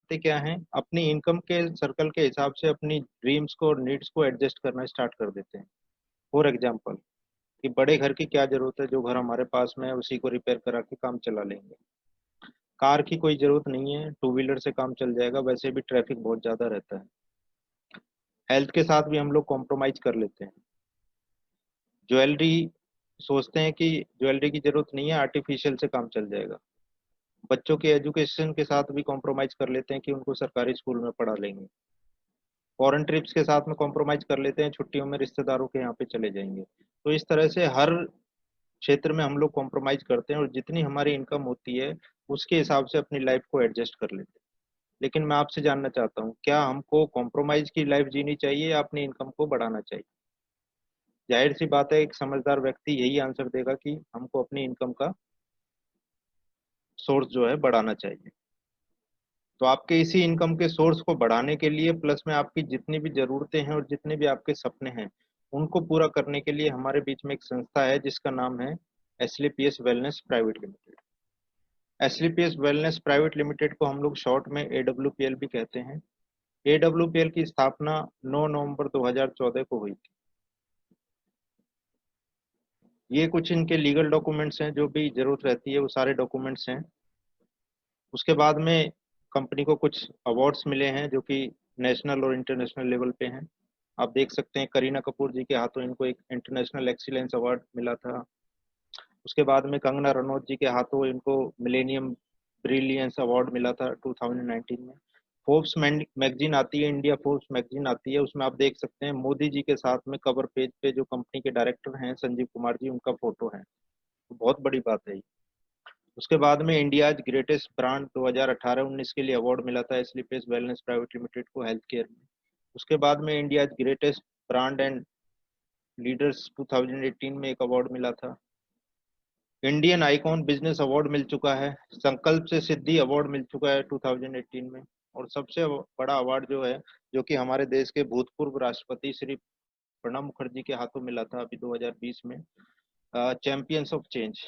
करते क्या हैं, अपनी इनकम के सर्कल के हिसाब से अपनी ड्रीम्स को और नीड्स को एडजस्ट करना स्टार्ट कर देते हैं। फॉर एग्जाम्पल, कि बड़े घर की क्या जरूरत है, जो घर हमारे पास में है उसी को रिपेयर करा के काम चला लेंगे। कार की कोई जरूरत नहीं है, टू व्हीलर से काम चल जाएगा, वैसे भी ट्रैफिक बहुत ज्यादा रहता है। हेल्थ के साथ भी हम लोग कॉम्प्रोमाइज कर लेते हैं। ज्वेलरी, सोचते हैं कि ज्वेलरी की जरूरत नहीं है, आर्टिफिशियल से काम चल जाएगा। बच्चों के एजुकेशन के साथ भी कॉम्प्रोमाइज कर लेते हैं कि उनको सरकारी स्कूल में पढ़ा लेंगे। फॉरेन ट्रिप्स के साथ में कॉम्प्रोमाइज कर लेते हैं, छुट्टियों में रिश्तेदारों के यहाँ पे चले जाएंगे। तो इस तरह से हर क्षेत्र में हम लोग कॉम्प्रोमाइज करते हैं और जितनी हमारी इनकम होती है उसके हिसाब से अपनी लाइफ को एडजस्ट कर लेते हैं। लेकिन मैं आपसे जानना चाहता हूँ, क्या हमको कॉम्प्रोमाइज की लाइफ जीनी चाहिए या अपनी इनकम को बढ़ाना चाहिए? जाहिर सी बात है, एक समझदार व्यक्ति यही आंसर देगा कि हमको अपनी इनकम का सोर्स जो है बढ़ाना चाहिए। तो आपके इसी इनकम के सोर्स को बढ़ाने के लिए, प्लस में आपकी जितनी भी जरूरतें हैं और जितने भी आपके सपने हैं उनको पूरा करने के लिए हमारे बीच में एक संस्था है जिसका नाम है SLPS wellness private limited. SLPS wellness private limited को हम लोग शॉर्ट में एडब्ल्यूपीएल भी कहते हैं। एडब्ल्यूपीएल की स्थापना 9 नवंबर 2014 को हुई थी। ये कुछ इनके लीगल डॉक्यूमेंट्स हैं, जो भी जरूरत रहती है वो सारे डॉक्यूमेंट्स हैं। उसके बाद में कंपनी को कुछ अवार्ड्स मिले हैं जो कि नेशनल और इंटरनेशनल लेवल पे हैं। आप देख सकते हैं करीना कपूर जी के हाथों इनको एक इंटरनेशनल एक्सीलेंस अवार्ड मिला था। उसके बाद में कंगना रनौत जी के हाथों इनको मिलेनियम ब्रिलियंस अवार्ड मिला था 2019 में। फोर्ब्स मैगजीन आती है, इंडिया फोर्ब्स मैगजीन आती है, उसमें आप देख सकते हैं मोदी जी के साथ में कवर पेज पे जो कंपनी के डायरेक्टर हैं संजीव कुमार जी, उनका फोटो है। तो बहुत बड़ी बात है ये। उसके बाद में इंडियाज ग्रेटेस्ट ब्रांड 2018-19 के लिए अवार्ड मिला था एस्लीपेस वेलनेस प्राइवेट लिमिटेड को हेल्थ केयर में। उसके बाद में India's greatest brand and leaders 2018 में एक अवार्ड मिला था। इंडियन आइकॉन बिजनेस अवार्ड मिल चुका है। संकल्प से सिद्धि अवार्ड मिल चुका है 2018 में। और सबसे बड़ा अवार्ड जो है, जो कि हमारे देश के भूतपूर्व राष्ट्रपति श्री प्रणब मुखर्जी के हाथों मिला था अभी 2020 में, चैंपियंस ऑफ चेंज।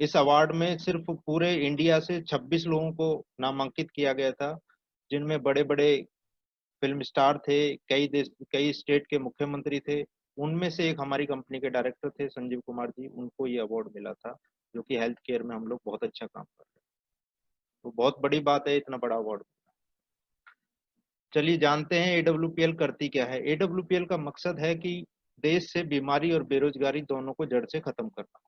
इस अवार्ड में सिर्फ पूरे इंडिया से 26 लोगों को नामांकित किया गया था, जिनमें बड़े बड़े फिल्म स्टार थे, कई देश कई स्टेट के मुख्यमंत्री थे। उनमें से एक हमारी कंपनी के डायरेक्टर थे संजीव कुमार जी, उनको ये अवार्ड मिला था, जो कि हेल्थ केयर में हम लोग बहुत अच्छा काम कर रहे हैं। तो बहुत बड़ी बात है इतना बड़ा अवार्ड। चलिए जानते हैं एडब्ल्यूपीएल करती क्या है। एडब्ल्यूपीएल का मकसद है कि देश से बीमारी और बेरोजगारी दोनों को जड़ से खत्म करना।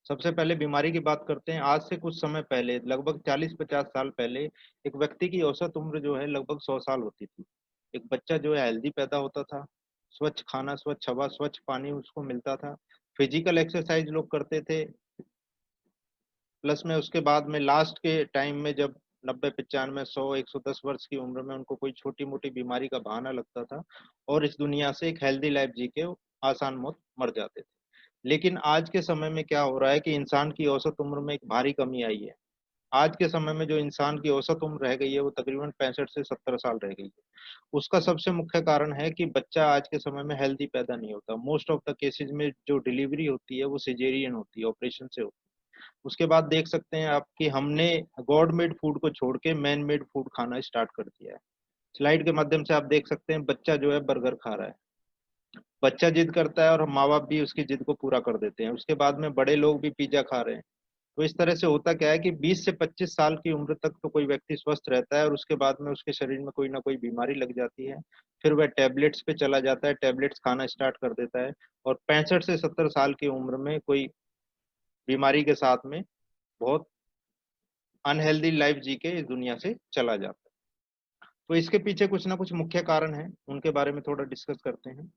सबसे पहले बीमारी की बात करते हैं। आज से कुछ समय पहले, लगभग 40-50 साल पहले, एक व्यक्ति की औसत उम्र जो है लगभग 100 साल होती थी। एक बच्चा जो है हेल्दी पैदा होता था, स्वच्छ खाना, स्वच्छ हवा, स्वच्छ पानी उसको मिलता था, फिजिकल एक्सरसाइज लोग करते थे। प्लस में उसके बाद में लास्ट के टाइम में जब 90, 95, 100, 110 वर्ष की उम्र में उनको कोई छोटी मोटी बीमारी का बहाना लगता था और इस दुनिया से एक हेल्दी लाइफ जी के आसान मौत मर जाते थे। लेकिन आज के समय में क्या हो रहा है कि इंसान की औसत उम्र में एक भारी कमी आई है। आज के समय में जो इंसान की औसत उम्र रह गई है वो तकरीबन 65 से 70 साल रह गई है। उसका सबसे मुख्य कारण है कि बच्चा आज के समय में हेल्दी पैदा नहीं होता। मोस्ट ऑफ द केसेस में जो डिलीवरी होती है वो सिजेरियन होती है, ऑपरेशन से होती है। उसके बाद देख सकते हैं आप कि हमने गॉड मेड फूड को छोड़ के मैन मेड फूड खाना स्टार्ट कर दिया है। स्लाइड के माध्यम से आप देख सकते हैं बच्चा जो है बर्गर खा रहा है। बच्चा जिद करता है और माँ बाप भी उसकी जिद को पूरा कर देते हैं। उसके बाद में बड़े लोग भी पिज्जा खा रहे हैं। तो इस तरह से होता क्या है कि 20 से 25 साल की उम्र तक तो कोई व्यक्ति स्वस्थ रहता है और उसके बाद में उसके शरीर में कोई ना कोई बीमारी लग जाती है। फिर वह टैबलेट्स पे चला जाता है, टैबलेट्स खाना स्टार्ट कर देता है और 65 से 70 साल की उम्र में कोई बीमारी के साथ में बहुत अनहेल्दी लाइफ जी के इस दुनिया से चला जाता है। तो इसके पीछे कुछ ना कुछ मुख्य कारण है, उनके बारे में थोड़ा डिस्कस करते हैं।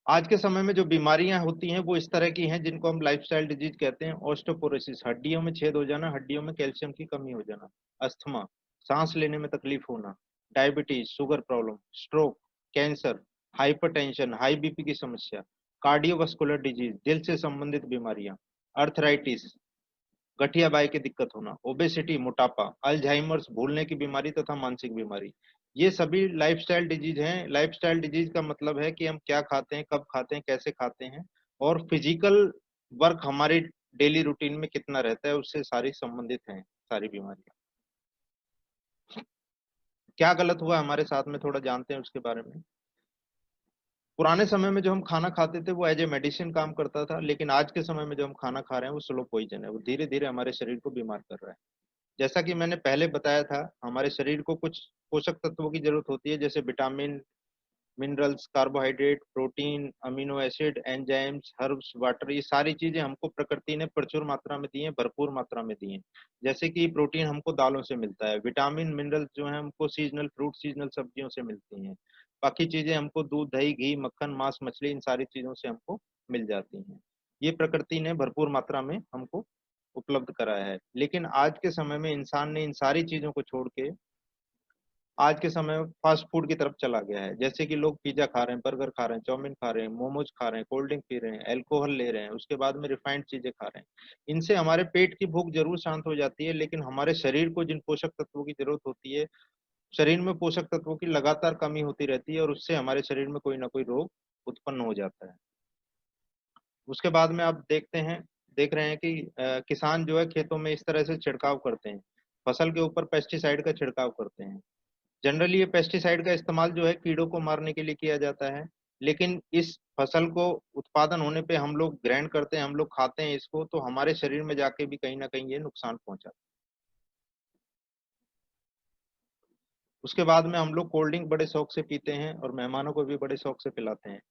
आज के समय में जो बीमारियां होती हैं वो इस तरह की हैं जिनको हम लाइफस्टाइल डिजीज कहते हैं। ऑस्टियोपोरोसिस, हड्डियों में छेद हो जाना, हड्डियों में कैल्शियम की कमी हो जाना। अस्थमा, सांस लेने में तकलीफ होना। Diabetes, sugar problem, stroke, cancer, hypertension, high BP की समस्या। कार्डियोवास्कुलर डिजीज, दिल से संबंधित बीमारियां। अर्थराइटिस, गठिया बाई की दिक्कत होना। ओबेसिटी, मोटापा। अल्जाइमर्स, भूलने की बीमारी तथा मानसिक बीमारी। ये सभी लाइफस्टाइल डिजीज हैं। लाइफस्टाइल डिजीज का मतलब है कि हम क्या खाते हैं, कब खाते हैं, कैसे खाते हैं और फिजिकल वर्क हमारे डेली रूटीन में कितना रहता है, उससे सारी संबंधित हैं। सारी बीमारियां। क्या गलत हुआ हमारे साथ में, थोड़ा जानते हैं उसके बारे में। पुराने समय में जो हम खाना खाते थे वो एज ए मेडिसिन काम करता था, लेकिन आज के समय में जो हम खाना खा रहे हैं वो स्लो पॉइजन है, वो धीरे धीरे हमारे शरीर को बीमार कर रहा है। जैसा कि मैंने पहले बताया था, हमारे शरीर को कुछ पोषक तत्वों की जरूरत होती है, जैसे vitamin, minerals, carbohydrate, protein, amino acid, enzymes, herbs, water, ये सारी चीजें हमको प्रकृति ने प्रचुर मात्रा में दी हैं, भरपूर मात्रा में दी हैं। जैसे कि प्रोटीन हमको दालों से मिलता है, विटामिन मिनरल्स जो है हमको सीजनल फ्रूट, सीजनल सब्जियों से मिलती हैं। बाकी चीजें हमको दूध, दही, घी, मक्खन, मांस, मछली, इन सारी चीजों से हमको मिल जाती हैं। ये प्रकृति ने भरपूर मात्रा में हमको उपलब्ध कराया है। लेकिन आज के समय में इंसान ने इन सारी चीजों को छोड़ के आज के समय में फास्ट फूड की तरफ चला गया है। जैसे कि लोग पिज्जा खा रहे हैं, बर्गर खा रहे हैं, चाउमीन खा रहे हैं, मोमोज खा रहे हैं, कोल्ड ड्रिंक पी रहे हैं, अल्कोहल ले रहे हैं, उसके बाद में रिफाइंड चीजें खा रहे हैं। इनसे हमारे पेट की भूख जरूर शांत हो जाती है, लेकिन हमारे शरीर को जिन पोषक तत्वों की जरूरत होती है, शरीर में पोषक तत्वों की लगातार कमी होती रहती है, और उससे हमारे शरीर में कोई ना कोई रोग उत्पन्न हो जाता है। उसके बाद में आप देख रहे हैं कि किसान जो है खेतों में इस तरह से छिड़काव करते हैं, फसल के ऊपर पेस्टिसाइड का छिड़काव करते हैं। जनरली ये पेस्टिसाइड का इस्तेमाल जो है कीड़ों को मारने के लिए किया जाता है, लेकिन इस फसल को उत्पादन होने पे हम लोग ग्राइंड करते हैं, हम लोग खाते हैं इसको, तो हमारे शरीर में जाके भी कहीं ना कहीं ये नुकसान पहुंचाता है। उसके बाद में हम लोग कोल्ड ड्रिंक बड़े शौक से पीते हैं और मेहमानों को भी बड़े शौक से पिलाते हैं।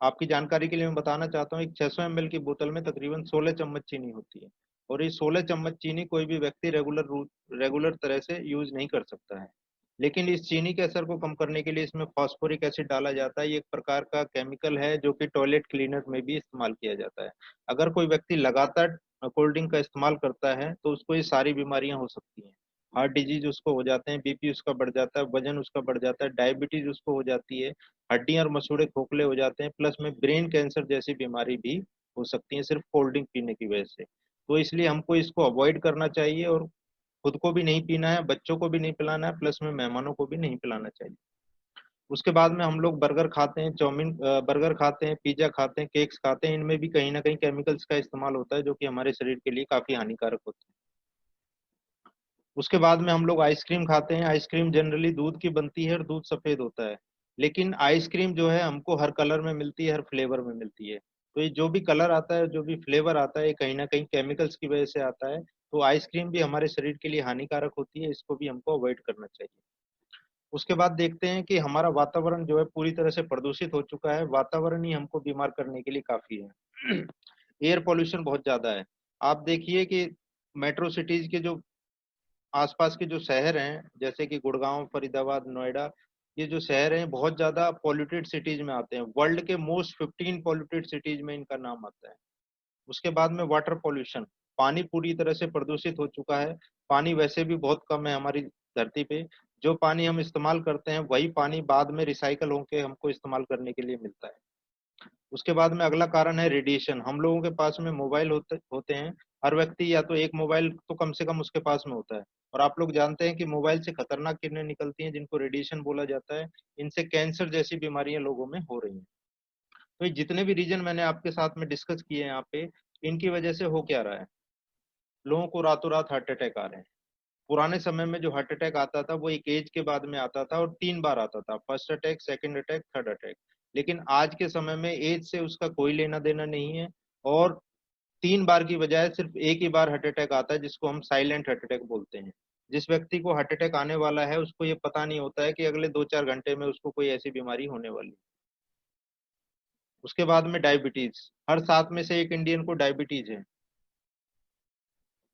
आपकी जानकारी के लिए मैं बताना चाहता हूँ, एक 600 ml की बोतल में तकरीबन 16 चम्मच चीनी होती है, और ये 16 चम्मच चीनी कोई भी व्यक्ति रेगुलर तरह से यूज नहीं कर सकता है। लेकिन इस चीनी के असर को कम करने के लिए इसमें फास्फोरिक एसिड डाला जाता है। ये एक प्रकार का केमिकल है जो कि टॉयलेट क्लीनर में भी इस्तेमाल किया जाता है। अगर कोई व्यक्ति लगातार कोल्ड ड्रिंक का इस्तेमाल करता है तो उसको ये सारी बीमारियां हो सकती हैं। हार्ट डिजीज उसको हो जाते हैं, बीपी उसका बढ़ जाता है, वजन उसका बढ़ जाता है, डायबिटीज उसको हो जाती है, हड्डियां और मसूड़े खोखले हो जाते हैं, प्लस में ब्रेन कैंसर जैसी बीमारी भी हो सकती है सिर्फ कोल्ड ड्रिंक पीने की वजह से। तो इसलिए हमको इसको अवॉइड करना चाहिए, और खुद को भी नहीं पीना है, बच्चों को भी नहीं पिलाना है, प्लस में मेहमानों को भी नहीं पिलाना चाहिए। उसके बाद में हम लोग बर्गर खाते हैं, पिज्जा खाते हैं, केक्स खाते हैं, इनमें भी कहीं ना कहीं केमिकल्स का इस्तेमाल होता है जो कि हमारे शरीर के लिए काफी हानिकारक होता है। उसके बाद में हम लोग आइसक्रीम खाते हैं। आइसक्रीम जनरली दूध की बनती है और दूध सफेद होता है, लेकिन आइसक्रीम जो है हमको हर कलर में मिलती है, हर फ्लेवर में मिलती है। तो ये जो भी कलर आता है, जो भी फ्लेवर आता है, ये कहीं ना कहीं केमिकल्स की वजह से आता है। तो आइसक्रीम भी हमारे शरीर के लिए हानिकारक होती है, इसको भी हमको अवॉइड करना चाहिए। उसके बाद देखते हैं कि हमारा वातावरण जो है पूरी तरह से प्रदूषित हो चुका है। वातावरण ही हमको बीमार करने के लिए काफी है। एयर पोल्यूशन बहुत ज्यादा है। आप देखिए कि मेट्रो सिटीज के जो आसपास के जो शहर हैं, जैसे कि गुड़गांव, फरीदाबाद, नोएडा, ये जो शहर हैं बहुत ज्यादा पॉल्यूटेड सिटीज में आते हैं। वर्ल्ड के मोस्ट 15 पॉल्यूटेड सिटीज में इनका नाम आता है। उसके बाद में वाटर पॉल्यूशन, पानी पूरी तरह से प्रदूषित हो चुका है। पानी वैसे भी बहुत कम है हमारी धरती पे। जो पानी हम इस्तेमाल करते हैं वही पानी बाद में रिसाइकल होकर हमको इस्तेमाल करने के लिए मिलता है। उसके बाद में अगला कारण है रेडिएशन। हम लोगों के पास में मोबाइल होते होते हैं, हर व्यक्ति या तो एक मोबाइल तो कम से कम उसके पास में होता है। और आप लोग जानते हैं कि मोबाइल से खतरनाक किरणें निकलती हैं जिनको रेडिएशन बोला जाता है। इनसे कैंसर जैसी बीमारियां लोगों में हो रही हैं। तो ये जितने भी रीजन मैंने आपके साथ में डिस्कस किए हैं यहाँ पे, इनकी वजह से हो क्या रहा है, लोगों को रातों रात हार्ट अटैक आ रहे हैं। पुराने समय में जो हार्ट अटैक आता था वो एक एज के बाद में आता था, और 3 बार आता था, first attack, second attack, third attack. लेकिन आज के समय में एज से उसका कोई लेना देना नहीं है, और 3 बार की बजाय सिर्फ एक ही बार हार्ट अटैक आता है, जिसको हम साइलेंट हार्ट अटैक बोलते हैं। जिस व्यक्ति को हार्ट अटैक आने वाला है उसको ये पता नहीं होता है कि अगले 2-4 घंटे में उसको कोई ऐसी बीमारी होने वाली है। उसके बाद में डायबिटीज, हर 7 में से एक इंडियन को डायबिटीज है।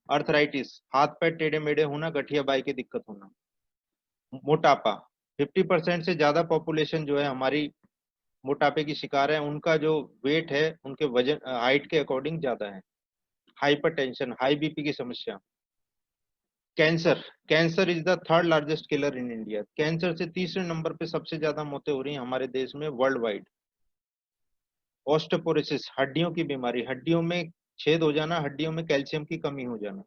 अर्थराइटिस, हाथ पैर टेढ़े मेढ़े होना, गठिया की दिक्कत होना। मोटापा, 50% से ज्यादा पॉपुलेशन जो है हमारी मोटापे की शिकार है। उनका जो वेट है उनके वजन हाइट के अकॉर्डिंग ज्यादा है। हाइपरटेंशन, हाई बीपी की समस्या। Cancer, cancer is the third largest killer in India. Cancer से तीसरे नंबर पे सबसे ज्यादा मौतें हो रही हैं हमारे देश में वर्ल्ड वाइड। ऑस्टियोपोरोसिस, हड्डियों की बीमारी, हड्डियों में छेद हो जाना, हड्डियों में कैल्शियम की कमी हो जाना।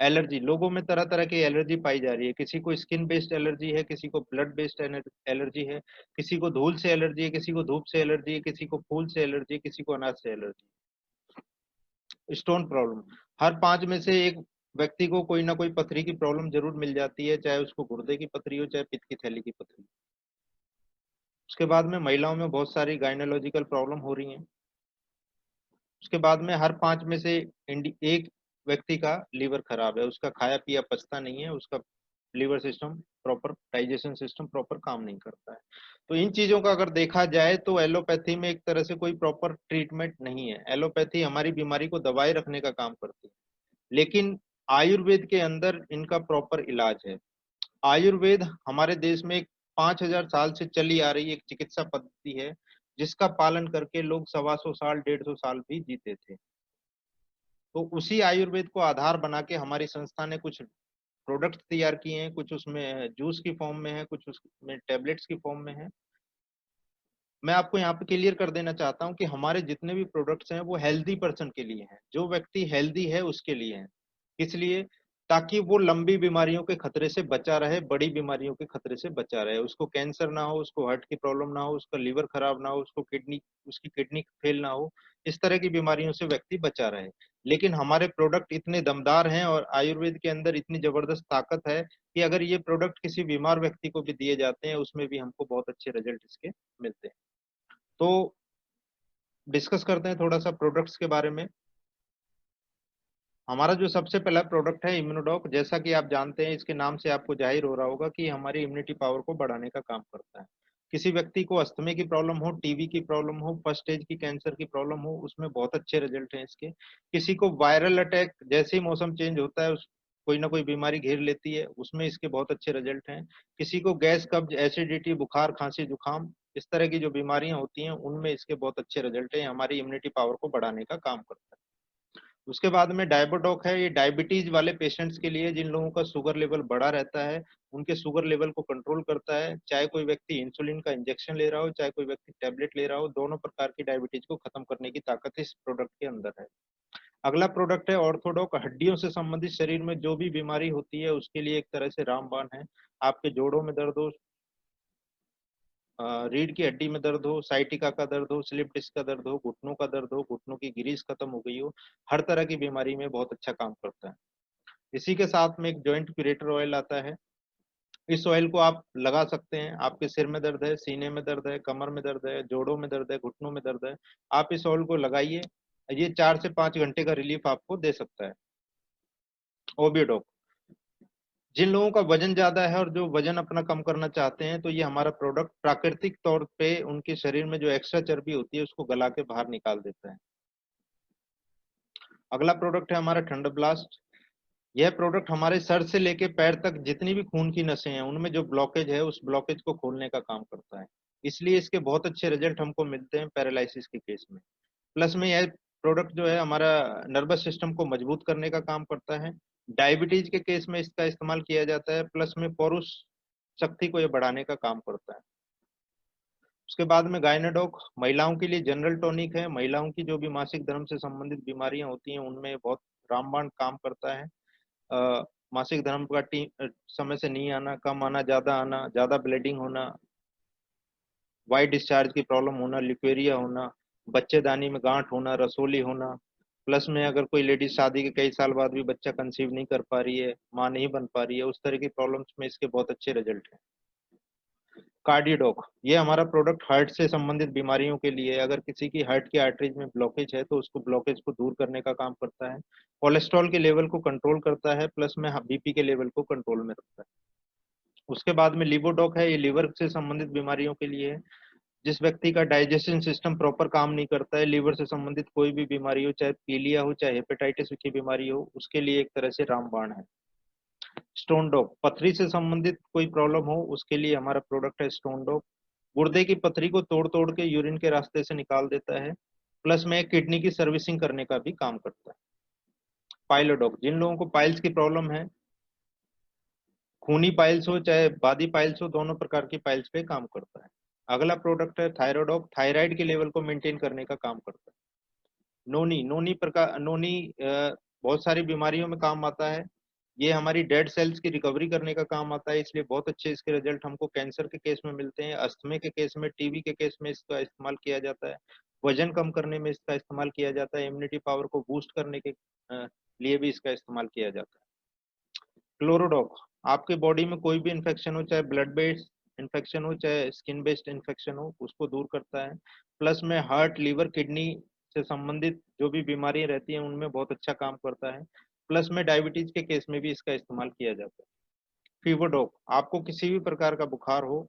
एलर्जी, लोगों में तरह तरह की एलर्जी पाई जा रही है। किसी को स्किन बेस्ड एलर्जी है, किसी को ब्लड बेस्ड एलर्जी है, किसी को धूल से एलर्जी है, किसी को धूप से एलर्जी है, किसी को फूल से एलर्जी है, किसी को अनाज से एलर्जी। स्टोन प्रॉब्लम, हर 5 में से एक व्यक्ति को कोई ना कोई पथरी की प्रॉब्लम जरूर मिल जाती है, चाहे उसको गुर्दे की पथरी हो चाहे पित्त की थैली की पथरी। उसके बाद में महिलाओं में बहुत सारी गायनोलॉजिकल प्रॉब्लम हो रही हैं। उसके बाद में हर 5 में से एक व्यक्ति का लीवर खराब है, उसका खाया पिया पचता नहीं है, उसका liver system proper, digestion system proper काम नहीं करता है। तो इन चीजों का अगर देखा जाए तो एलोपैथी में एक तरह से कोई प्रॉपर ट्रीटमेंट नहीं है। एलोपैथी हमारी बीमारी को दबाए रखने का काम करती है, लेकिन आयुर्वेद के अंदर इनका प्रॉपर इलाज है। आयुर्वेद हमारे देश में 5,000 साल से चली आ रही एक चिकित्सा पद्धति है, जिसका पालन करके लोग 125 साल 150 साल भी जीते थे। तो उसी आयुर्वेद को आधार बना के हमारी संस्था ने कुछ प्रोडक्ट तैयार किए हैं, कुछ उसमें जूस की फॉर्म में है, कुछ उसमें टेबलेट्स की फॉर्म में है। मैं आपको यहाँ पे क्लियर कर देना चाहता हूँ कि हमारे जितने भी प्रोडक्ट्स हैं वो हेल्दी पर्सन के लिए हैं, जो व्यक्ति हेल्दी है उसके लिए हैं। इसलिए ताकि वो लंबी बीमारियों के खतरे से बचा रहे, बड़ी बीमारियों के खतरे से बचा रहे, उसको कैंसर ना हो, उसको हार्ट की प्रॉब्लम ना हो, उसका लीवर खराब ना हो, उसकी किडनी फेल ना हो, इस तरह की बीमारियों से व्यक्ति बचा रहे। लेकिन हमारे प्रोडक्ट इतने दमदार हैं और आयुर्वेद के अंदर इतनी जबरदस्त ताकत है कि अगर ये प्रोडक्ट किसी बीमार व्यक्ति को भी दिए जाते हैं, उसमें भी हमको बहुत अच्छे रिजल्ट इसके मिलते हैं। तो डिस्कस करते हैं थोड़ा सा प्रोडक्ट्स के बारे में। हमारा जो सबसे पहला प्रोडक्ट है इम्यूनोडॉक, जैसा कि आप जानते हैं, इसके नाम से आपको जाहिर हो रहा होगा कि हमारी इम्यूनिटी पावर को बढ़ाने का काम करता है। किसी व्यक्ति को अस्थमे की प्रॉब्लम हो, टीबी की प्रॉब्लम हो, फर्स्ट स्टेज की कैंसर की प्रॉब्लम हो, उसमें बहुत अच्छे रिजल्ट हैं इसके। किसी को वायरल अटैक, जैसे ही मौसम चेंज होता है उस कोई ना कोई बीमारी घेर लेती है, उसमें इसके बहुत अच्छे रिजल्ट हैं। किसी को गैस, कब्ज, एसिडिटी, बुखार, खांसी, जुकाम, इस तरह की जो बीमारियां होती हैं उनमें इसके बहुत अच्छे रिजल्ट हैं, हमारी इम्यूनिटी पावर को बढ़ाने का काम करता है। उसके बाद में डायबोटॉक है, ये डायबिटीज वाले पेशेंट्स के लिए, जिन लोगों का शुगर लेवल बढ़ा रहता है, उनके शुगर लेवल को कंट्रोल करता है। चाहे कोई व्यक्ति इंसुलिन का इंजेक्शन ले रहा हो, चाहे कोई व्यक्ति टेबलेट ले रहा हो, दोनों प्रकार की डायबिटीज को खत्म करने की ताकत इस प्रोडक्ट के अंदर है। अगला प्रोडक्ट है ऑर्थोडॉक, हड्डियों से संबंधित शरीर में जो भी बीमारी होती है उसके लिए एक तरह से रामबाण है। आपके जोड़ों में दर्द हो, रीढ़ की हड्डी में दर्द हो, साइटिका का दर्द हो, स्लिप डिस्क का दर्द हो, घुटनों का दर्द हो, घुटनों की ग्रीस खत्म हो गई हो, हर तरह की बीमारी में बहुत अच्छा काम करता है। इसी के साथ में एक जॉइंट क्यूरेटर ऑयल आता है। इस ऑयल को आप लगा सकते हैं, आपके सिर में दर्द है, सीने में दर्द है, कमर में दर्द है, जोड़ों में दर्द है, घुटनों में दर्द है, आप इस ऑयल को लगाइए। ये 4 से 5 घंटे का रिलीफ आपको दे सकता है। ओबिडोक, जिन लोगों का वजन ज्यादा है और जो वजन अपना कम करना चाहते हैं, तो ये हमारा प्रोडक्ट प्राकृतिक तौर पे उनके शरीर में जो एक्स्ट्रा चर्बी होती है उसको गला के बाहर निकाल देता है। अगला प्रोडक्ट है हमारा ठंडा ब्लास्ट। यह प्रोडक्ट हमारे सर से लेके पैर तक जितनी भी खून की नसें हैं उनमें जो ब्लॉकेज है उस ब्लॉकेज को खोलने का काम करता है। इसलिए इसके बहुत अच्छे रिजल्ट हमको मिलते हैं पैरालिसिस के केस में। प्लस में यह प्रोडक्ट जो है हमारा नर्वस सिस्टम को मजबूत करने का काम करता है। डायबिटीज के केस में इसका इस्तेमाल किया जाता है। प्लस में पौरुष शक्ति को यह बढ़ाने का काम करता है। उसके बाद में गायनेडोक, महिलाओं के लिए जनरल टॉनिक है। महिलाओं की जो भी मासिक धर्म से संबंधित बीमारियां होती हैं उनमें बहुत रामबाण काम करता है। मासिक धर्म का समय से नहीं आना, कम आना, ज्यादा ब्लीडिंग होना, वाइट डिस्चार्ज की प्रॉब्लम होना, लिक्वेरिया होना, बच्चेदानी में गांठ होना, रसोली होना, प्लस में अगर कोई लेडीज शादी के कई साल बाद भी बच्चा कंसीव नहीं कर पा रही है, माँ नहीं बन पा रही है, उस तरह की प्रॉब्लम्स में इसके बहुत अच्छे रिजल्ट हैं। कार्डियोडॉक, ये हमारा प्रोडक्ट हार्ट से संबंधित बीमारियों के लिए है। अगर किसी की हार्ट की आर्टरीज में ब्लॉकेज है तो उसको ब्लॉकेज को दूर करने का काम करता है। कोलेस्ट्रॉल के लेवल को कंट्रोल करता है, प्लस में बीपी के लेवल को कंट्रोल में रखता है। उसके बाद में लिवोडॉक है, ये लीवर से संबंधित बीमारियों के लिए है। जिस व्यक्ति का डाइजेशन सिस्टम प्रॉपर काम नहीं करता है, लीवर से संबंधित कोई भी बीमारी हो, चाहे पीलिया हो, चाहे हेपेटाइटिस की बीमारी हो, उसके लिए एक तरह से रामबाण है। स्टोन डॉग, पथरी से संबंधित कोई प्रॉब्लम हो उसके लिए हमारा प्रोडक्ट है स्टोन डॉग। गुर्दे की पथरी को तोड़ तोड़ के यूरिन के रास्ते से निकाल देता है। प्लस में किडनी की सर्विसिंग करने का भी काम करता है। पाइलोडॉग, जिन लोगों को पाइल्स की प्रॉब्लम है, खूनी पाइल्स हो चाहे बादी पाइल्स हो, दोनों प्रकार की पाइल्स पे काम करता है। अगला प्रोडक्ट है थायरोडॉग, थायराइड के लेवल को मेंटेन करने का काम करता है। नोनी बहुत सारी बीमारियों में काम आता है। ये हमारी डेड सेल्स की रिकवरी करने का काम आता है, इसलिए बहुत अच्छे इसके रिजल्ट हमको कैंसर के केस में मिलते हैं, अस्थमे के केस में, टीबी के केस में इसका इस्तेमाल किया जाता है, वजन कम करने में इसका इस्तेमाल किया जाता है, इम्यूनिटी पावर को बूस्ट करने के लिए भी इसका इस्तेमाल किया जाता है। क्लोरोडॉक, आपके बॉडी में कोई भी इन्फेक्शन हो, चाहे ब्लड बेस्ड इन्फेक्शन हो चाहे स्किन बेस्ड इन्फेक्शन हो, उसको दूर करता है। प्लस में हार्ट, लीवर, किडनी से संबंधित जो भी बीमारियां रहती हैं उनमें बहुत अच्छा काम करता है। प्लस में डायबिटीज के केस में भी इसका इस्तेमाल किया जाता है। फीवर डॉग, आपको किसी भी प्रकार का बुखार हो,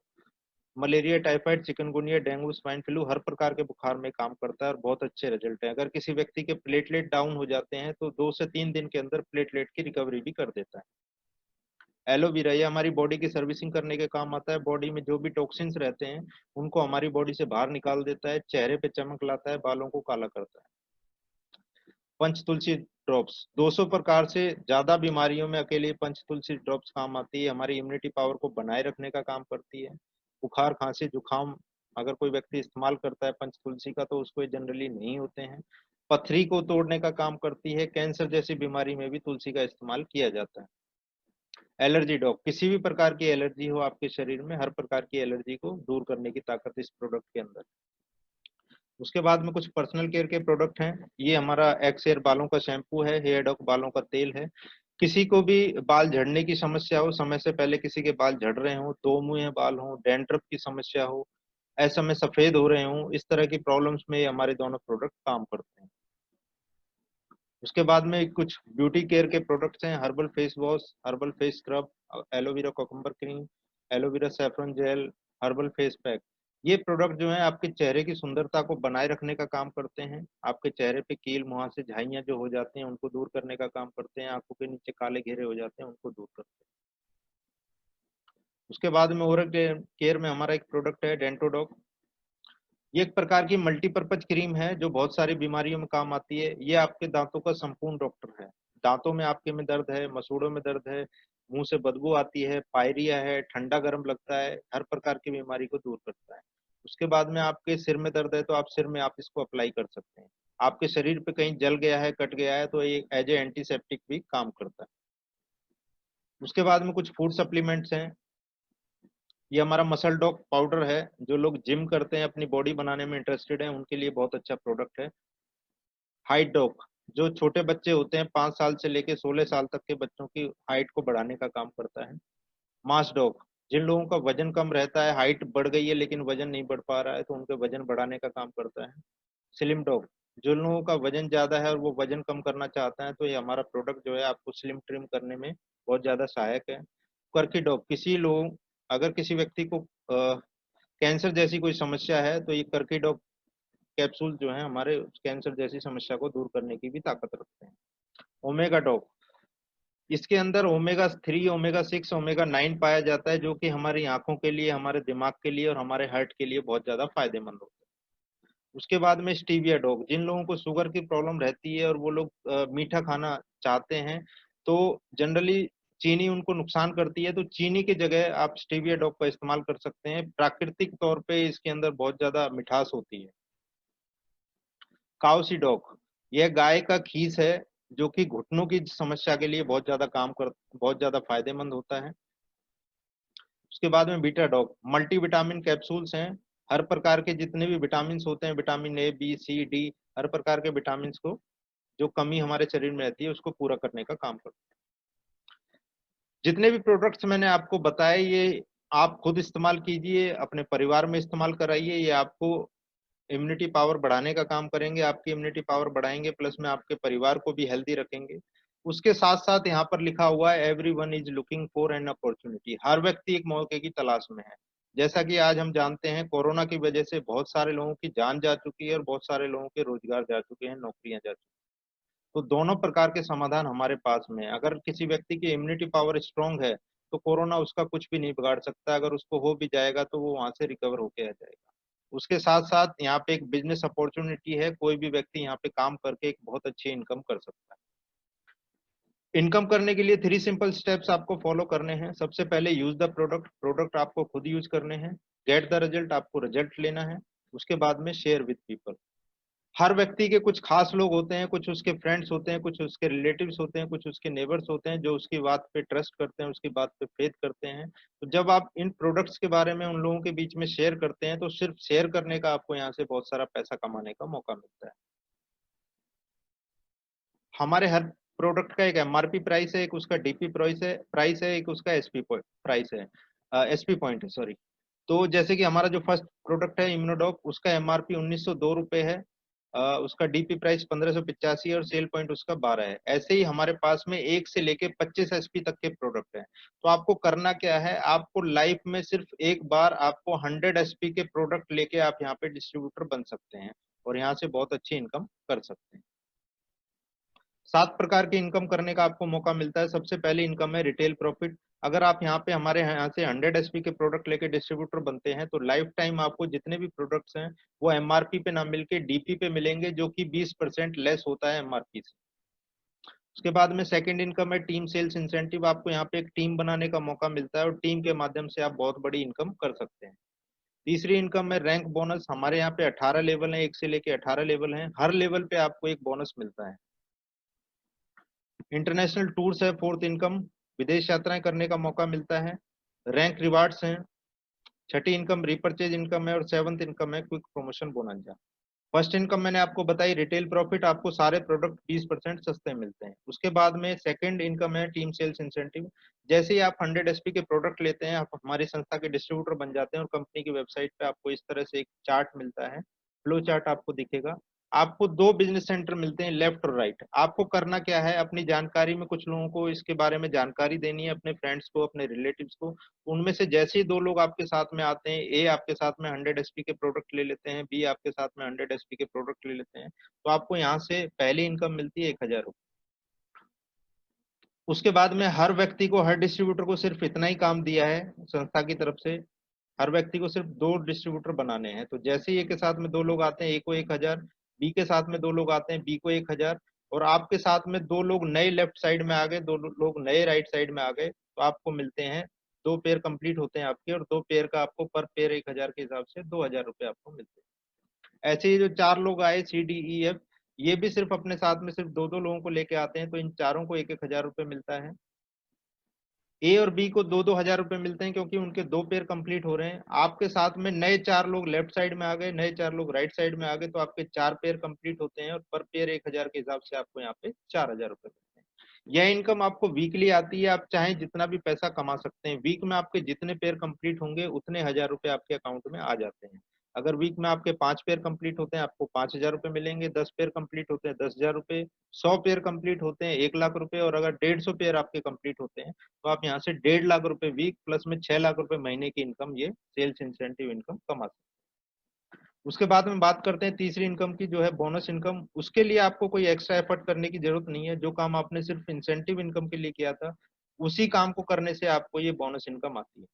malaria, typhoid, chikungunya, dengue, swine flu, हर प्रकार के बुखार में काम करता है और बहुत अच्छे रिजल्ट है। अगर किसी व्यक्ति के प्लेटलेट डाउन हो जाते हैं तो 2 से 3 दिन के अंदर प्लेटलेट की रिकवरी भी कर देता है। एलोवेरा, ये हमारी बॉडी की सर्विसिंग करने के काम आता है। बॉडी में जो भी टॉक्सिन्स रहते हैं उनको हमारी बॉडी से बाहर निकाल देता है, चेहरे पे चमक लाता है, बालों को काला करता है। पंच तुलसी ड्रॉप्स, 200 प्रकार से ज्यादा बीमारियों में अकेले पंच तुलसी ड्रॉप्स काम आती है। हमारी इम्यूनिटी पावर को बनाए रखने का काम करती है। बुखार, खांसी, जुकाम अगर कोई व्यक्ति इस्तेमाल करता है पंच तुलसी का तो उसको जनरली नहीं होते हैं। पथरी को तोड़ने का काम करती है। कैंसर जैसी बीमारी में भी तुलसी का इस्तेमाल किया जाता है। एलर्जी डॉग, किसी भी प्रकार की एलर्जी हो आपके शरीर में, हर प्रकार की एलर्जी को दूर करने की ताकत इस प्रोडक्ट के अंदर। उसके बाद में कुछ पर्सनल केयर के प्रोडक्ट हैं। ये हमारा एक्स हेयर बालों का शैम्पू है, हेयर डॉक बालों का तेल है। किसी को भी बाल झड़ने की समस्या हो, समय से पहले किसी के बाल झड़ रहे हो, दो मुंहे बाल हो, डैंड्रफ की समस्या हो, ऐसे में सफेद हो रहे हो, इस तरह की प्रॉब्लम्स में हमारे दोनों प्रोडक्ट काम करते हैं। उसके बाद में कुछ ब्यूटी केयर के प्रोडक्ट्स हैं, herbal face wash, herbal face scrub, aloe vera cucumber cream, aloe vera saffron gel, herbal face pack. ये प्रोडक्ट जो है आपके चेहरे की सुंदरता को बनाए रखने का काम करते हैं। आपके चेहरे पे कील मुहासे झाइयां जो हो जाते हैं उनको दूर करने का काम करते हैं। आंखों के नीचे काले घेरे हो जाते हैं उनको दूर करते हैं। उसके बाद में ओरल केयर में हमारा एक प्रोडक्ट है डेंटोडॉक। ये एक प्रकार की मल्टीपर्पज क्रीम है जो बहुत सारी बीमारियों में काम आती है। ये आपके दांतों का संपूर्ण डॉक्टर है। दांतों में आपके में दर्द है, मसूड़ों में दर्द है, मुंह से बदबू आती है, पायरिया है, ठंडा गर्म लगता है, हर प्रकार की बीमारी को दूर करता है। उसके बाद में आपके सिर में दर्द है तो आप सिर में आप इसको अप्लाई कर सकते हैं। आपके शरीर पे कहीं जल गया है, कट गया है तो ये एज ए एंटीसेप्टिक भी काम करता है। उसके बाद में कुछ फूड सप्लीमेंट्स हैं। ये हमारा मसल डॉक पाउडर है। जो लोग जिम करते हैं, अपनी बॉडी बनाने में इंटरेस्टेड हैं, उनके लिए बहुत अच्छा प्रोडक्ट है। हाइट डॉक, जो छोटे बच्चे होते हैं 5 साल से लेके 16 साल तक के बच्चों की हाइट को बढ़ाने का काम करता है। मास डॉक, जिन लोगों का वजन कम रहता है, हाइट बढ़ गई है लेकिन वजन नहीं बढ़ पा रहा है तो उनके वजन बढ़ाने का काम करता है। स्लिम डॉग, जो लोगों का वजन ज्यादा है और वो वजन कम करना चाहता है तो ये हमारा प्रोडक्ट जो है आपको स्लिम ट्रिम करने में बहुत ज्यादा सहायक है। कर्की डॉग, किसी लोग अगर किसी व्यक्ति को कैंसर जैसी कोई समस्या है तो ये कर्की डॉग कैप्सूल जो है हमारे कैंसर जैसी समस्या को दूर करने की भी ताकत रखते हैं। ओमेगा डॉग, इसके अंदर ओमेगा 3, ओमेगा 6, ओमेगा 9 पाया जाता है जो कि हमारी आंखों के लिए, हमारे दिमाग के लिए और हमारे हार्ट के लिए बहुत ज्यादा फायदेमंद होता है। उसके बाद में स्टीविया डॉग, जिन लोगों को शुगर की प्रॉब्लम रहती है और वो लोग मीठा खाना चाहते हैं तो जनरली चीनी उनको नुकसान करती है, तो चीनी की जगह आप स्टीविया डॉग का इस्तेमाल कर सकते हैं। प्राकृतिक तौर पे इसके अंदर बहुत ज्यादा मिठास होती है। काउसी डॉग, यह गाय का खीस है जो कि घुटनों की समस्या के लिए बहुत ज्यादा फायदेमंद होता है। उसके बाद में beta dog, multi vitamin capsules हैं। हर प्रकार के जितने भी विटामिन होते हैं, vitamin A, B, C, D, हर प्रकार के विटामिन को जो कमी हमारे शरीर में रहती है उसको पूरा करने का काम करते हैं। जितने भी प्रोडक्ट्स मैंने आपको बताए ये आप खुद इस्तेमाल कीजिए, अपने परिवार में इस्तेमाल कराइए। ये आपको इम्यूनिटी पावर बढ़ाने का काम करेंगे, आपकी इम्यूनिटी पावर बढ़ाएंगे, प्लस में आपके परिवार को भी हेल्दी रखेंगे। उसके साथ साथ यहाँ पर लिखा हुआ है everyone is looking for an opportunity, हर व्यक्ति एक मौके की तलाश में है। जैसा कि आज हम जानते हैं कोरोना की वजह से बहुत सारे लोगों की जान जा चुकी है और बहुत सारे लोगों के रोजगार जा चुके हैं, नौकरियां जा चुकी हैं। तो दोनों प्रकार के समाधान हमारे पास में है। अगर किसी व्यक्ति की इम्यूनिटी पावर स्ट्रांग है तो कोरोना उसका कुछ भी नहीं बिगाड़ सकता। अगर उसको हो भी जाएगा तो वो वहां से रिकवर होके आ जाएगा। उसके साथ साथ यहाँ पे एक बिजनेस अपॉर्चुनिटी है, कोई भी व्यक्ति यहाँ पे काम करके एक बहुत अच्छी इनकम कर सकता है। इनकम करने के लिए 3 सिंपल स्टेप्स आपको फॉलो करने हैं। सबसे पहले यूज द प्रोडक्ट, प्रोडक्ट आपको खुद यूज करने हैं। गेट द रिजल्ट, आपको रिजल्ट लेना है। उसके बाद में शेयर विद पीपल। हर व्यक्ति के कुछ खास लोग होते हैं, कुछ उसके फ्रेंड्स होते हैं, कुछ उसके रिलेटिव्स होते हैं, कुछ उसके नेबर्स होते हैं जो उसकी बात पे ट्रस्ट करते हैं, उसकी बात पे फेथ करते हैं। तो जब आप इन प्रोडक्ट्स के बारे में उन लोगों के बीच में शेयर करते हैं तो सिर्फ शेयर करने का आपको यहाँ से बहुत सारा पैसा कमाने का मौका मिलता है। हमारे हर प्रोडक्ट का एक एमआरपी प्राइस है, एक उसका डीपी प्राइस है, एक उसका एसपी प्राइस है, एसपी पॉइंट है, सॉरी। तो जैसे कि हमारा जो फर्स्ट प्रोडक्ट है इम्यूनोडॉक, उसका एमआरपी 1902 रुपये है, उसका डीपी प्राइस 1585 है और सेल पॉइंट उसका 12 है। ऐसे ही हमारे पास में 1 से लेके 25 एसपी तक के प्रोडक्ट हैं। तो आपको करना क्या है, आपको लाइफ में सिर्फ एक बार आपको 100 एसपी के प्रोडक्ट लेके आप यहाँ पे डिस्ट्रीब्यूटर बन सकते हैं और यहाँ से बहुत अच्छी इनकम कर सकते हैं। 7 प्रकार की इनकम करने का आपको मौका मिलता है। सबसे पहली इनकम है रिटेल प्रॉफिट। अगर आप यहाँ पे हमारे यहाँ से 100 एसपी के प्रोडक्ट लेके डिस्ट्रीब्यूटर बनते हैं तो लाइफ टाइम आपको जितने भी प्रोडक्ट्स हैं वो एमआरपी पे ना मिलके डीपी पे मिलेंगे, जो कि 20% लेस होता है एमआरपी से। उसके बाद में सेकंड इनकम है टीम सेल्स इंसेंटिव। आपको यहाँ पे एक टीम बनाने का मौका मिलता है और टीम के माध्यम से आप बहुत बड़ी इनकम कर सकते हैं। तीसरी इनकम है रैंक बोनस। हमारे यहाँ पे 18 लेवल है, 1 से लेके 18 लेवल हैं, हर लेवल पे आपको एक बोनस मिलता है। इंटरनेशनल टूर्स है फोर्थ इनकम, विदेश यात्राएं करने का मौका मिलता है। रैंक रिवार्ड्स हैं, छठी इनकम रिपर्चेज इनकम है और सेवंथ इनकम है क्विक प्रमोशन बोनंजा। फर्स्ट इनकम मैंने आपको बताई रिटेल प्रॉफिट, आपको सारे प्रोडक्ट 20% सस्ते मिलते हैं। उसके बाद में सेकंड इनकम है टीम सेल्स इंसेंटिव। जैसे ही आप 100 एसपी के प्रोडक्ट लेते हैं, आप हमारी संस्था के डिस्ट्रीब्यूटर बन जाते हैं और कंपनी की वेबसाइट पे आपको इस तरह से एक चार्ट मिलता है, फ्लो चार्ट आपको दिखेगा। आपको दो बिजनेस सेंटर मिलते हैं, लेफ्ट और राइट। आपको करना क्या है, अपनी जानकारी में कुछ लोगों को इसके बारे में जानकारी देनी है, अपने फ्रेंड्स को, अपने रिलेटिव्स को। उनमें से जैसे ही दो लोग आपके साथ में आते हैं, ए आपके साथ में 100 एसपी के प्रोडक्ट ले लेते हैं, बी आपके साथ में 100 एसपी के प्रोडक्ट ले लेते हैं, तो आपको यहाँ से पहली इनकम मिलती है 1000 रुपये। उसके बाद में हर व्यक्ति को, हर डिस्ट्रीब्यूटर को सिर्फ इतना ही काम दिया है संस्था की तरफ से, हर व्यक्ति को सिर्फ दो डिस्ट्रीब्यूटर बनाने हैं। तो जैसे ही ए के साथ में दो लोग आते हैं, ए को 1000, बी के साथ में दो लोग आते हैं, बी को 1000, और आपके साथ में दो लोग नए लेफ्ट साइड में आ गए, दो लोग नए राइट साइड में आ गए, तो आपको मिलते हैं, दो पेयर कंप्लीट होते हैं आपके, और दो पेयर का आपको पर पेयर 1000 के हिसाब से 2000 रुपये आपको मिलते हैं। ऐसे ही जो चार लोग आए CDEF, ये भी सिर्फ अपने साथ में सिर्फ दो दो लोगों को लेके आते हैं, तो इन चारों को 1000 रुपये मिलता है। ए और बी को 2000 रुपये मिलते हैं क्योंकि उनके दो पेयर कंप्लीट हो रहे हैं। आपके साथ में नए चार लोग लेफ्ट साइड में आ गए, नए चार लोग राइट साइड में आ गए, तो आपके चार पेयर कंप्लीट होते हैं और पर पेयर 1000 के हिसाब से आपको यहाँ पे 4000 रुपये मिलते हैं। यह इनकम आपको वीकली आती है, आप चाहें जितना भी पैसा कमा सकते हैं। वीक में आपके जितने पेयर कंप्लीट होंगे उतने 1000 रुपये आपके अकाउंट में आ जाते हैं। अगर वीक में आपके 5 पेयर कंप्लीट होते हैं, आपको 5000 रुपये मिलेंगे। 10 पेयर कंप्लीट होते हैं, 10,000 रुपये। 100 पेयर कंप्लीट होते हैं, 1 लाख रुपए। और अगर 150 पेयर आपके कंप्लीट होते हैं, तो आप यहाँ से 1.5 लाख रुपए वीक प्लस में 6 लाख रुपए महीने की इनकम, ये सेल्स इंसेंटिव इनकम कमा सकते हैं। उसके बाद में बात करते हैं तीसरी इनकम की, जो है बोनस इनकम। उसके लिए आपको कोई एक्स्ट्रा एफर्ट करने की जरूरत नहीं है। जो काम आपने सिर्फ इंसेंटिव इनकम के लिए किया था, उसी काम को करने से आपको ये बोनस इनकम आती है।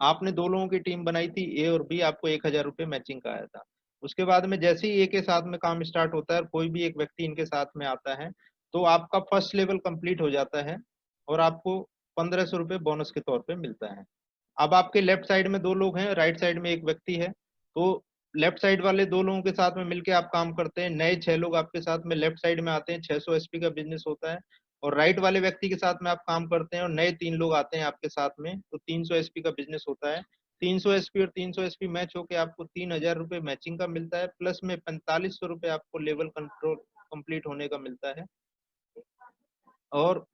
आपने दो लोगों की टीम बनाई थी, ए और बी, आपको 1000 रुपये मैचिंग का आया था। उसके बाद में जैसे ही ए के साथ में काम स्टार्ट होता है और कोई भी एक व्यक्ति इनके साथ में आता है, तो आपका फर्स्ट लेवल कंप्लीट हो जाता है और आपको 1500 रुपये बोनस के तौर पे मिलता है। अब आपके लेफ्ट साइड में दो लोग हैं, राइट साइड में एक व्यक्ति है, तो लेफ्ट साइड वाले दो लोगों के साथ में मिलके आप काम करते हैं। नए 6 लोग आपके साथ में लेफ्ट साइड में आते हैं, 600 एसपी का बिजनेस होता है। और राइट वाले व्यक्ति के साथ में आप काम करते हैं और नए 3 लोग आते हैं आपके साथ में, तो 300 एसपी का बिजनेस होता है। 300 एसपी और 300 एसपी मैच होके आपको 3000 रुपये मैचिंग का मिलता है, प्लस में 4500 रुपये आपको लेवल कंट्रोल कंप्लीट होने का मिलता है। और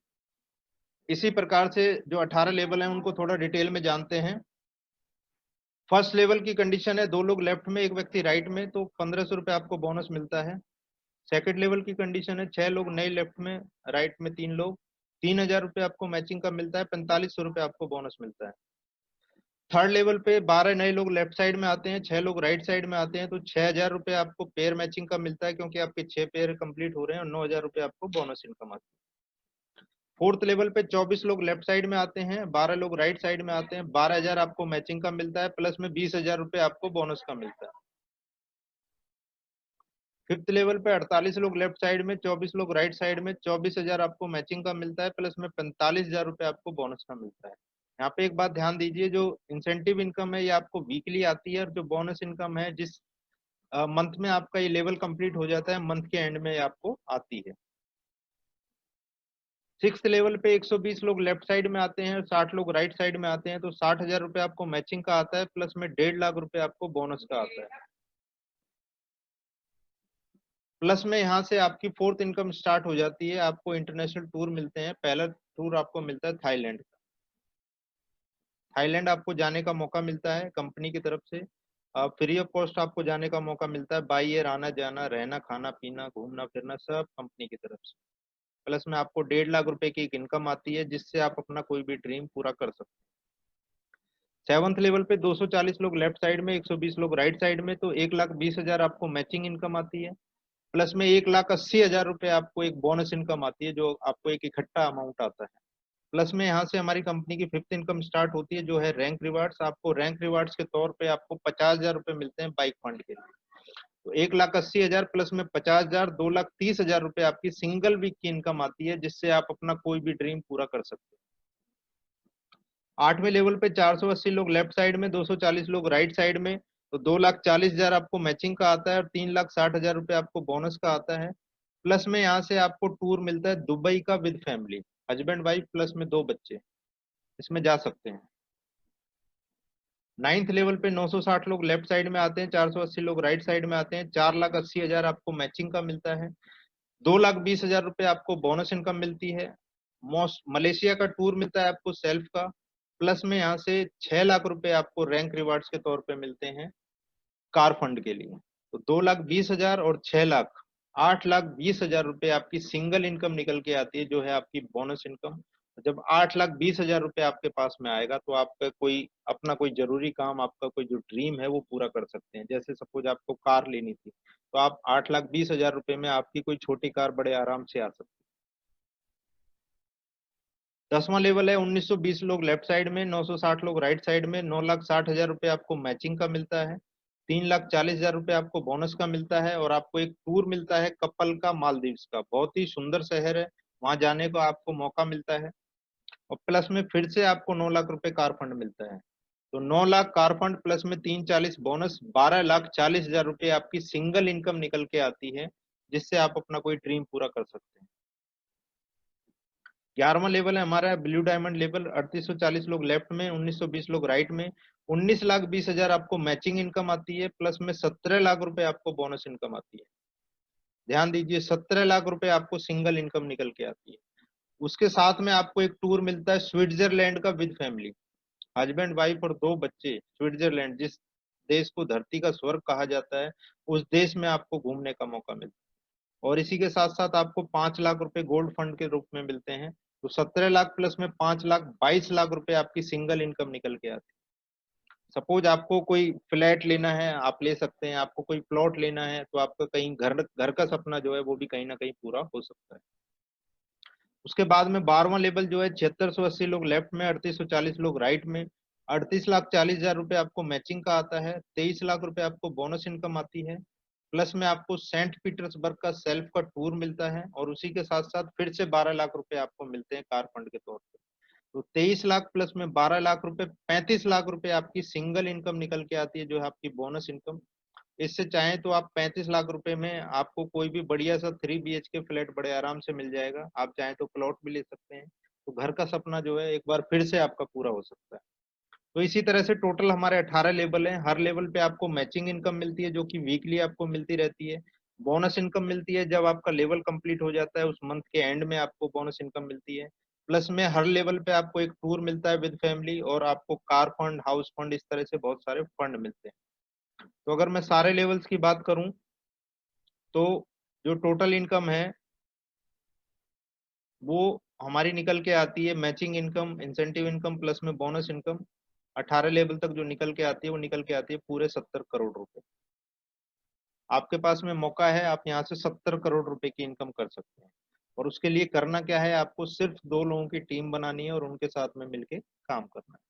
इसी प्रकार से जो 18 लेवल हैं उनको थोड़ा डिटेल में जानते हैं। फर्स्ट लेवल की कंडीशन है, दो लोग लेफ्ट में, एक व्यक्ति राइट में, तो 1500 रुपये आपको बोनस मिलता है। सेकंड लेवल की कंडीशन है, 6 लोग नए लेफ्ट में, राइट में 3 लोग, 3000 रुपये आपको मैचिंग का मिलता है, 4500 रुपये आपको बोनस मिलता है। थर्ड लेवल पे 12 नए लोग लेफ्ट साइड में आते हैं, 6 लोग राइट साइड में आते हैं, तो 6000 रुपये आपको पेयर मैचिंग का मिलता है, क्योंकि आपके 6 पेयर कंप्लीट हो रहे हैं, और 9000 रुपये आपको बोनस इनकम आती है। फोर्थ लेवल पे 24 लोग लेफ्ट साइड में आते हैं, 12 लोग राइट साइड में आते हैं, 12,000 आपको मैचिंग का मिलता है, प्लस में 20,000 रुपये आपको बोनस का मिलता है। फिफ्थ लेवल पे 48 लोग लेफ्ट साइड में, 24 लोग राइट साइड में, 24,000 आपको मैचिंग का मिलता है, प्लस में 45,000 रुपये आपको बोनस का मिलता है। यहाँ पे एक बात ध्यान दीजिए, जो इंसेंटिव इनकम है ये आपको वीकली आती है, और जो बोनस इनकम है जिस मंथ में आपका ये लेवल कंप्लीट हो जाता है, मंथ के एंड में आपको आती है। सिक्स लेवल पे 120 लोग लेफ्ट साइड में आते हैं और 60 लोग राइट साइड में आते हैं, तो 60,000 रुपये आपको मैचिंग का आता है, प्लस में 1.5 लाख रुपए आपको बोनस का आता है। प्लस में यहाँ से आपकी फोर्थ इनकम स्टार्ट हो जाती है, आपको इंटरनेशनल टूर मिलते हैं। पहला टूर आपको मिलता है थाईलैंड का। थाईलैंड आपको जाने का मौका मिलता है कंपनी की तरफ से, फ्री ऑफ कॉस्ट आपको जाने का मौका मिलता है। बाई एयर आना जाना, रहना, खाना पीना, घूमना फिरना सब कंपनी की तरफ से। प्लस में आपको 1.5 लाख रुपए की एक इनकम आती है, जिससे आप अपना कोई भी ड्रीम पूरा कर सकते हैं। सेवंथ लेवल पे 240 लोग लेफ्ट साइड में, 120 लोग राइट साइड में, तो 1,20,000 आपको मैचिंग इनकम आती है। प्लस में 1,80,000 रुपये आपको एक बोनस इनकम आती है, जो आपको एक इकट्ठा अमाउंट आता है। प्लस में यहाँ से हमारी कंपनी की फिफ्थ इनकम स्टार्ट होती है, जो है रैंक रिवार्ड्स। आपको रैंक रिवार्ड्स के तौर पे आपको 50,000 रुपये मिलते हैं बाइक फंड के लिए। तो 1,80,000 प्लस में 50,000, 2,30,000 रुपये आपकी सिंगल वीक की इनकम आती है, जिससे आप अपना कोई भी ड्रीम पूरा कर सकते हैं। आठवें लेवल पे 480 लोग लेफ्ट साइड में, 240 लोग राइट साइड में, तो 2,40,000 आपको मैचिंग का आता है और 3,60,000 रुपये आपको बोनस का आता है। प्लस में यहाँ से आपको टूर मिलता है दुबई का with family, husband wife plus में 2 बच्चे, इसमें जा सकते हैं। नाइन्थ लेवल पे 960 लोग लेफ्ट साइड में आते हैं, 480 लोग राइट साइड में आते हैं। 4,80,000 आपको मैचिंग का मिलता है। 2,20,000 रुपये आपको बोनस इनकम मिलती है। मलेशिया का टूर मिलता है आपको सेल्फ का। प्लस में यहाँ से 6 लाख रुपए आपको रैंक रिवार्ड्स के तौर पे मिलते हैं कार फंड के लिए। तो 2,20,000 और 6 लाख, 8,20,000 रुपये आपकी सिंगल इनकम निकल के आती है, जो है आपकी बोनस इनकम। जब 8,20,000 रुपये आपके पास में आएगा, तो आपका कोई अपना कोई जरूरी काम, आपका कोई जो ड्रीम है वो पूरा कर सकते हैं। जैसे सपोज आपको कार लेनी थी, तो आप 8,20,000 रुपये में आपकी कोई छोटी कार बड़े आराम से आ सकती है। 10वां लेवल है 1,920 लोग लेफ्ट साइड में, 960 लोग राइट साइड में, 9,60,000 रुपये आपको मैचिंग का मिलता है। 3,40,000 रुपये आपको बोनस का मिलता है, और आपको एक टूर मिलता है कपल का मालदीव्स का। बहुत ही सुंदर शहर है, वहां जाने को आपको मौका मिलता है। और प्लस में फिर से आपको 9 लाख रुपए कार फंड मिलता है। तो 9 लाख कार फंड प्लस में 340 बोनस, 12,40,000 रुपये आपकी सिंगल इनकम निकल के आती है, जिससे आप अपना कोई ड्रीम पूरा कर सकते हैं। 11वां लेवल है हमारा ब्लू डायमंड लेवल। 3,840 लोग लेफ्ट में, 1,920 लोग राइट में, 19,20,000 आपको मैचिंग इनकम आती है। प्लस में 17 लाख रुपए आपको बोनस इनकम आती है। ध्यान दीजिए, 17 लाख रुपए आपको सिंगल इनकम निकल के आती है। उसके साथ में आपको एक टूर मिलता है स्विट्जरलैंड का विद फैमिली, हस्बैंड वाइफ और 2 बच्चे। स्विट्जरलैंड, जिस देश को धरती का स्वर्ग कहा जाता है, उस देश में आपको घूमने का मौका मिलता है। और इसी के साथ साथ आपको 5 लाख रुपए गोल्ड फंड के रूप में मिलते हैं। तो 17 लाख प्लस में 5 लाख, 22 लाख रुपए आपकी सिंगल इनकम निकल के आती है। सपोज आपको कोई फ्लैट लेना है, आप ले सकते हैं। आपको कोई प्लॉट लेना है, तो आपका कहीं घर घर का सपना जो है वो भी कहीं ना कहीं पूरा हो सकता है। उसके बाद में 12वां लेवल जो है 7680 लोग लेफ्ट में, 3840 लोग राइट में, 38,40,000 रुपये आपको मैचिंग का आता है। 23 लाख रुपए आपको बोनस इनकम आती है। प्लस में आपको सेंट पीटर्सबर्ग का सेल्फ का टूर मिलता है, और उसी के साथ साथ फिर से 12 लाख रुपए आपको मिलते हैं कार फंड के तौर पे। तो 23 लाख प्लस में 12 लाख रुपए, 35 लाख रुपए आपकी सिंगल इनकम निकल के आती है, जो है आपकी बोनस इनकम। इससे चाहें तो आप 35 लाख रुपए में आपको कोई भी बढ़िया सा 3 BHK फ्लैट बड़े आराम से मिल जाएगा। आप चाहें तो प्लॉट भी ले सकते हैं। तो घर का सपना जो है एक बार फिर से आपका पूरा हो सकता है। तो इसी तरह से टोटल हमारे 18 लेवल हैं। हर लेवल पे आपको मैचिंग इनकम मिलती है, जो कि वीकली आपको मिलती रहती है। बोनस इनकम मिलती है जब आपका लेवल कंप्लीट हो जाता है, उस मंथ के एंड में आपको बोनस इनकम मिलती है। प्लस में हर लेवल पे आपको एक टूर मिलता है विद फैमिली, और आपको कार फंड, हाउस फंड, इस तरह से बहुत सारे फंड मिलते हैं। तो अगर मैं सारे लेवल्स की बात करूं, तो जो टोटल इनकम है वो हमारी निकल के आती है, matching income, incentive income plus में बोनस इनकम, 18 लेवल तक जो निकल के आती है वो निकल के आती है पूरे 70 करोड़ रुपए। आपके पास में मौका है, आप यहाँ से 70 करोड़ रुपए की इनकम कर सकते हैं। और उसके लिए करना क्या है, आपको सिर्फ 2 लोगों की टीम बनानी है और उनके साथ में मिलके काम करना है।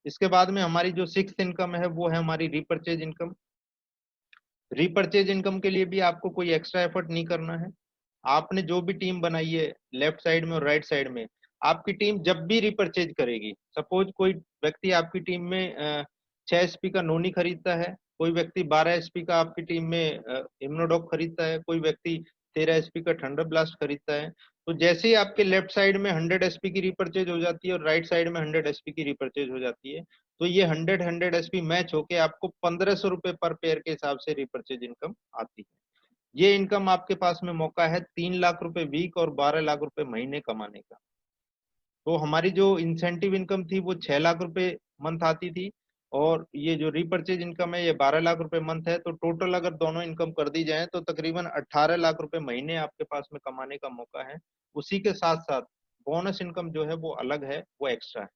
इसके बाद में हमारी जो सिक्स्थ इनकम है वो है हमारी रीपर्चेज इनकम। रीपर्चेज इनकम के लिए भी आपको कोई एक्स्ट्रा एफर्ट नहीं करना है। आपने जो भी टीम बनाई है लेफ्ट साइड में और राइट साइड में, आपकी टीम जब भी रिपर्चेज करेगी, सपोज कोई व्यक्ति आपकी टीम में 6 SP का नोनी खरीदता है, कोई व्यक्ति 12 SP का आपकी टीम में इम्नोडॉक खरीदता है, कोई व्यक्ति 13 SP का थंडर ब्लास्ट खरीदता है, तो जैसे ही आपके लेफ्ट साइड में 100 SP की रिपर्चेज हो जाती है और राइट साइड में 100 SP की रिपर्चेज हो जाती है, तो ये 100 SP मैच होके आपको 1,500 रुपए पर पेयर के हिसाब से रिपर्चेज इनकम आती है। ये इनकम आपके पास में मौका है 3 लाख रुपए वीक और 12 लाख रुपए महीने कमाने का। तो हमारी जो इंसेंटिव इनकम थी वो 6 लाख रुपए मंथ आती थी, और ये जो रीपर्चेज इनकम है ये 12 लाख रुपए मंथ है। तो टोटल अगर दोनों इनकम कर दी जाए तो तकरीबन 18 लाख रुपए महीने आपके पास में कमाने का मौका है। उसी के साथ साथ बोनस इनकम जो है वो अलग है, वो एक्स्ट्रा है।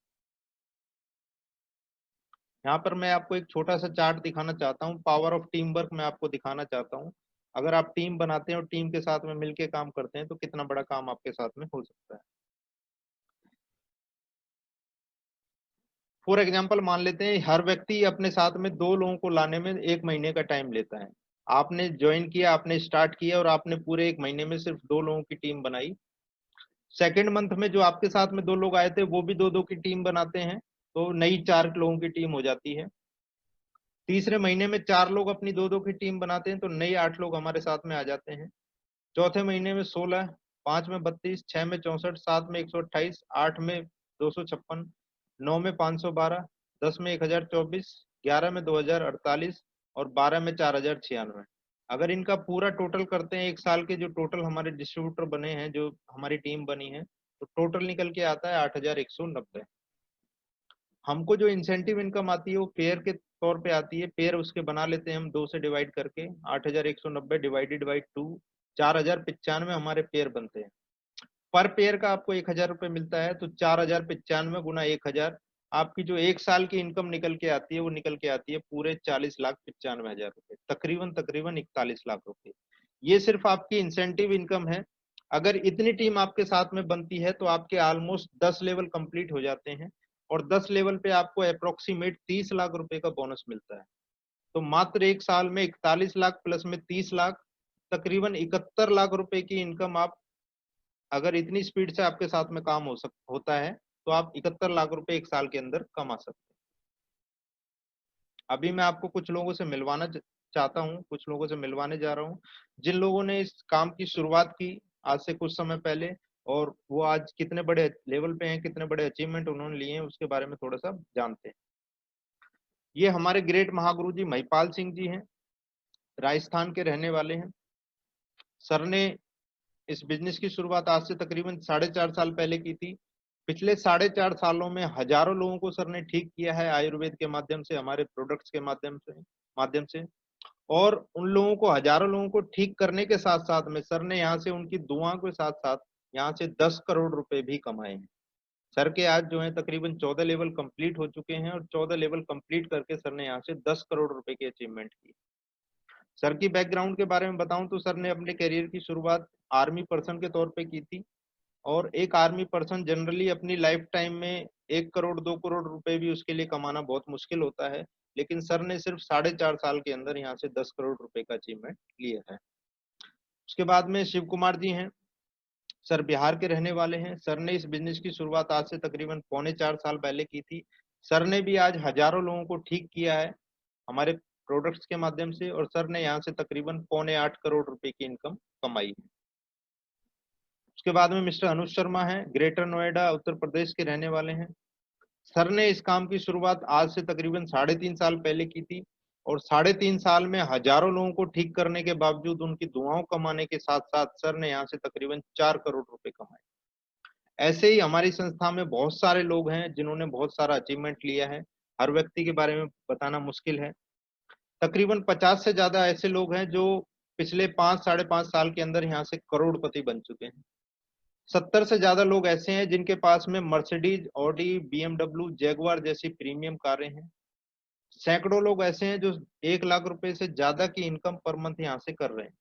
यहाँ पर मैं आपको एक छोटा सा चार्ट दिखाना चाहता हूँ, पावर ऑफ टीम वर्क मैं आपको दिखाना चाहता हूँ। अगर आप टीम बनाते हैं और टीम के साथ में मिलके काम करते हैं तो कितना बड़ा काम आपके साथ में हो सकता है। फॉर एग्जाम्पल मान लेते हैं हर व्यक्ति अपने साथ में 2 लोगों को लाने में 1 महीने का टाइम लेता है। आपने ज्वाइन किया, आपने स्टार्ट किया और आपने पूरे 1 महीने में सिर्फ 2 लोगों की टीम बनाई। सेकेंड मंथ में जो आपके साथ में 2 लोग आए थे वो भी 2-2 की टीम बनाते हैं, तो नई 4 लोगों की टीम हो जाती है। तीसरे महीने में 4 लोग अपनी 2-2 की टीम बनाते हैं तो नए 8 लोग हमारे साथ में आ जाते हैं। चौथे महीने में 16, 5 में 32, 6 में 64, 7 में 128, 8 में 256, 9 में 512, 10 में 1024, 11 में 2048 और 12 में 4096। अगर इनका पूरा टोटल करते हैं 1 साल के, जो टोटल हमारे डिस्ट्रीब्यूटर बने हैं, जो हमारी टीम बनी है, तो टोटल निकल के आता है 8190। हमको जो इंसेंटिव इनकम आती है वो पेयर के तौर पे आती है। पेयर उसके बना लेते हैं हम 2 से डिवाइड करके, 8190 डिवाइडेड बाई 2, 4095 हमारे पेयर बनते हैं। पर पेयर का आपको 1000 रुपये मिलता है, तो 4095 गुना 1000, आपकी जो 1 साल की इनकम निकल के आती है वो निकल के आती है पूरे 40,95,000 रुपये, तकरीबन तकरीबन 41 लाख रुपये। ये सिर्फ आपकी इंसेंटिव इनकम है। अगर इतनी टीम आपके साथ में बनती है तो आपके ऑलमोस्ट 10 लेवल कंप्लीट हो जाते हैं, और 10 लेवल पे आपको अप्रोक्सीमेट 30 लाख रुपए का बोनस मिलता है। तो मात्र 1 साल में 41 लाख प्लस में 30 लाख, तकरीबन 71 लाख रुपए की इनकम आप, अगर इतनी स्पीड से आपके साथ में काम होता है तो आप 71 लाख रुपए 1 साल के अंदर कमा सकते हैं। अभी मैं आपको कुछ लोगों से मिलवाना चाहता हूँ, कुछ लोगों से मिलवाने जा रहा हूँ जिन लोगों ने इस काम की शुरुआत की आज से कुछ समय पहले, और वो आज कितने बड़े लेवल पे हैं, कितने बड़े अचीवमेंट उन्होंने लिए हैं, उसके बारे में थोड़ा सा जानते हैं। ये हमारे ग्रेट महागुरु जी महिपाल सिंह जी हैं, राजस्थान के रहने वाले हैं। सर ने इस बिजनेस की शुरुआत आज से तकरीबन 4.5 साल पहले की थी। पिछले 4.5 सालों में हजारों लोगों को सर ने ठीक किया है आयुर्वेद के माध्यम से, हमारे प्रोडक्ट्स के माध्यम से। और उन लोगों को, हजारों लोगों को ठीक करने के साथ साथ में सर ने यहाँ से उनकी दुआओं के साथ साथ यहाँ से 10 करोड़ रुपए भी कमाए हैं। सर के आज जो है तकरीबन 14 लेवल कंप्लीट हो चुके हैं, और 14 लेवल कंप्लीट करके सर ने यहाँ से 10 करोड़ रुपए की अचीवमेंट की। सर की बैकग्राउंड के बारे में बताऊं तो सर ने अपने करियर की शुरुआत आर्मी पर्सन के तौर पे की थी, और एक आर्मी पर्सन जनरली अपनी लाइफ टाइम में 1 करोड़ 2 करोड़ रुपए भी उसके लिए कमाना बहुत मुश्किल होता है, लेकिन सर ने सिर्फ 4.5 साल के अंदर यहाँ से 10 करोड़ रुपए का अचीवमेंट लिया है। उसके बाद में शिव कुमार जी हैं, सर बिहार के रहने वाले हैं। सर ने इस बिजनेस की शुरुआत आज से तकरीबन 3.25 साल पहले की थी। सर ने भी आज हजारों लोगों को ठीक किया है हमारे प्रोडक्ट्स के माध्यम से, और सर ने यहाँ से तकरीबन 7.25 करोड़ रुपए की इनकम कमाई है। उसके बाद में मिस्टर अनुज शर्मा है, ग्रेटर नोएडा उत्तर प्रदेश के रहने वाले हैं। सर ने इस काम की शुरुआत आज से तकरीबन 3.5 साल पहले की थी, और 3.5 साल में हजारों लोगों को ठीक करने के बावजूद उनकी दुआओं कमाने के साथ साथ सर ने यहाँ से तकरीबन 4 करोड़ रुपए कमाए। ऐसे ही हमारी संस्था में बहुत सारे लोग हैं जिन्होंने बहुत सारा अचीवमेंट लिया है। हर व्यक्ति के बारे में बताना मुश्किल है। तकरीबन 50 से ज्यादा ऐसे लोग हैं जो पिछले 5 साढ़े 5 साल के अंदर यहाँ से करोड़पति बन चुके हैं। 70 से ज्यादा लोग ऐसे हैं जिनके पास में मर्सिडीज, ऑडी, बीएमडब्ल्यू, जैगुआर जैसी प्रीमियम कारें हैं। सैकड़ों लोग ऐसे हैं जो 1 लाख रुपए से ज्यादा की इनकम पर मंथ यहाँ से कर रहे हैं।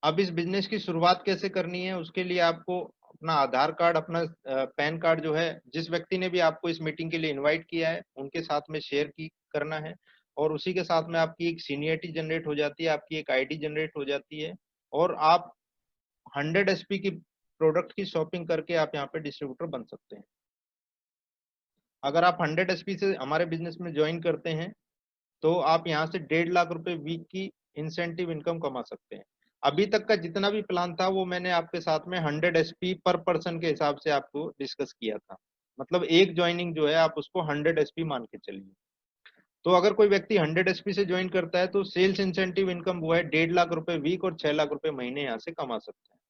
अब इस बिजनेस की शुरुआत कैसे करनी है, उसके लिए आपको अपना आधार कार्ड, अपना पैन कार्ड जो है, जिस व्यक्ति ने भी आपको इस मीटिंग के लिए इनवाइट किया है उनके साथ में शेयर की करना है, और उसी के साथ में आपकी एक सीनियरिटी जनरेट हो जाती है, आपकी एक आईडी जनरेट हो जाती है, और आप 100 एसपी की प्रोडक्ट की शॉपिंग करके आप यहाँ पे डिस्ट्रीब्यूटर बन सकते हैं। अगर आप 100 एसपी से हमारे बिजनेस में ज्वाइन करते हैं तो आप यहाँ से 1.5 लाख रुपए वीक की इंसेंटिव इनकम कमा सकते हैं। अभी तक का जितना भी प्लान था वो मैंने आपके साथ में 100 एसपी पर पर्सन के हिसाब से आपको डिस्कस किया था। मतलब एक ज्वाइनिंग जो है आप उसको 100 एसपी मान के चलिए। तो अगर कोई व्यक्ति 100 एसपी से ज्वाइन करता है तो सेल्स इंसेंटिव इनकम वो है 1.5 लाख रुपए वीक और 6 लाख रुपए महीने यहाँ से कमा सकते हैं।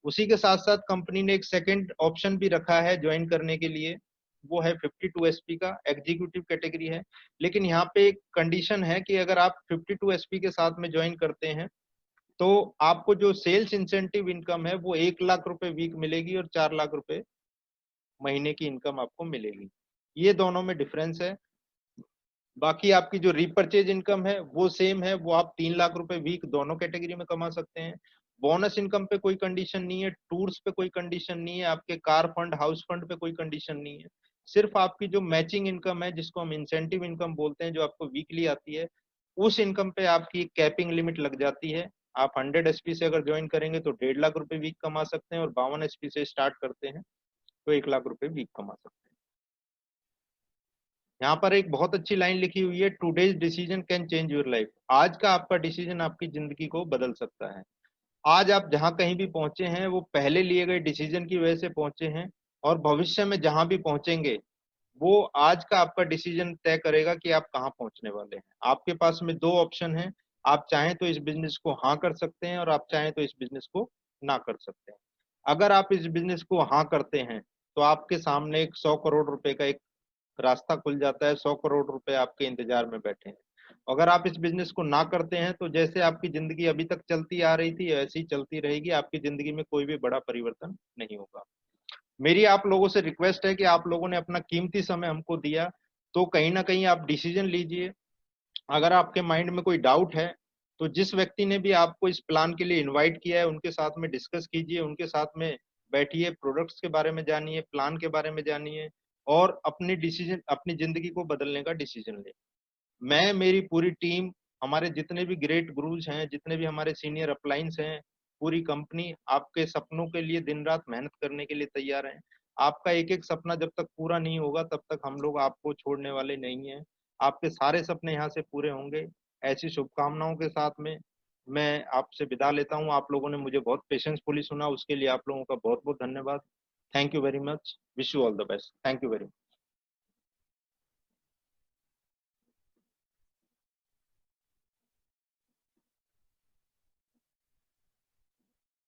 उसी के साथ साथ कंपनी ने एक सेकंड ऑप्शन भी रखा है ज्वाइन करने के लिए, वो है 52 एसपी का, एग्जीक्यूटिव कैटेगरी है। लेकिन यहाँ पे एक कंडीशन है कि अगर आप 52 एसपी के साथ में ज्वाइन करते हैं तो आपको जो सेल्स इंसेंटिव इनकम है वो 1 लाख रुपए वीक मिलेगी और 4 लाख रुपए महीने की इनकम आपको मिलेगी। ये दोनों में डिफरेंस है। बाकी आपकी जो रीपरचेज इनकम है वो सेम है, वो आप 3 लाख रुपए वीक दोनों कैटेगरी में कमा सकते हैं। बोनस इनकम पे कोई कंडीशन नहीं है, टूर्स पे कोई कंडीशन नहीं है, आपके कार फंड हाउस फंड पे कोई कंडीशन नहीं है। सिर्फ आपकी जो मैचिंग इनकम है जिसको हम इंसेंटिव इनकम बोलते हैं, जो आपको वीकली आती है, उस इनकम पे आपकी कैपिंग लिमिट लग जाती है। आप 100 एसपी से अगर ज्वाइन करेंगे तो 1.5 लाख रुपए वीक कमा सकते हैं, और 52 एसपी से स्टार्ट करते हैं तो 1 लाख रुपए वीक कमा सकते हैं। यहाँ पर एक बहुत अच्छी लाइन लिखी हुई है, today's decision can change your life. आज का आपका डिसीजन आपकी जिंदगी को बदल सकता है। आज आप जहां कहीं भी पहुंचे हैं वो पहले लिए गए डिसीजन की वजह से पहुंचे हैं, और भविष्य में जहां भी पहुंचेंगे वो आज का आपका डिसीजन तय करेगा कि आप कहाँ पहुंचने वाले हैं। आपके पास में दो ऑप्शन हैं, आप चाहें तो इस बिजनेस को हाँ कर सकते हैं और आप चाहें तो इस बिजनेस को ना कर सकते हैं। अगर आप इस बिजनेस को हाँ करते हैं तो आपके सामने एक 100 करोड़ रुपए का एक रास्ता खुल जाता है, 100 करोड़ रुपए आपके इंतजार में बैठे हैं। अगर आप इस बिजनेस को ना करते हैं तो जैसे आपकी जिंदगी अभी तक चलती आ रही थी ऐसी ही चलती रहेगी, आपकी जिंदगी में कोई भी बड़ा परिवर्तन नहीं होगा। मेरी आप लोगों से रिक्वेस्ट है कि आप लोगों ने अपना कीमती समय हमको दिया, तो कहीं ना कहीं आप डिसीजन लीजिए। अगर आपके माइंड में कोई डाउट है तो जिस व्यक्ति ने भी आपको इस प्लान के लिए इनवाइट किया है उनके साथ में डिस्कस कीजिए, उनके साथ में बैठिए, प्रोडक्ट्स के बारे में जानिए, प्लान के बारे में जानिए, और अपनी डिसीजन, अपनी जिंदगी को बदलने का डिसीजन ले। मैं, मेरी पूरी टीम, हमारे जितने भी ग्रेट गुरुज हैं, जितने भी हमारे सीनियर अपलाइंस हैं, पूरी कंपनी आपके सपनों के लिए दिन रात मेहनत करने के लिए तैयार है। आपका एक एक सपना जब तक पूरा नहीं होगा तब तक हम लोग आपको छोड़ने वाले नहीं हैं। आपके सारे सपने यहाँ से पूरे होंगे। ऐसी शुभकामनाओं के साथ में मैं आपसे विदा लेता हूँ। आप लोगों ने मुझे बहुत पेशेंसफुली सुना, उसके लिए आप लोगों का बहुत बहुत धन्यवाद। Thank you very much. Wish you all the best. Thank you very much.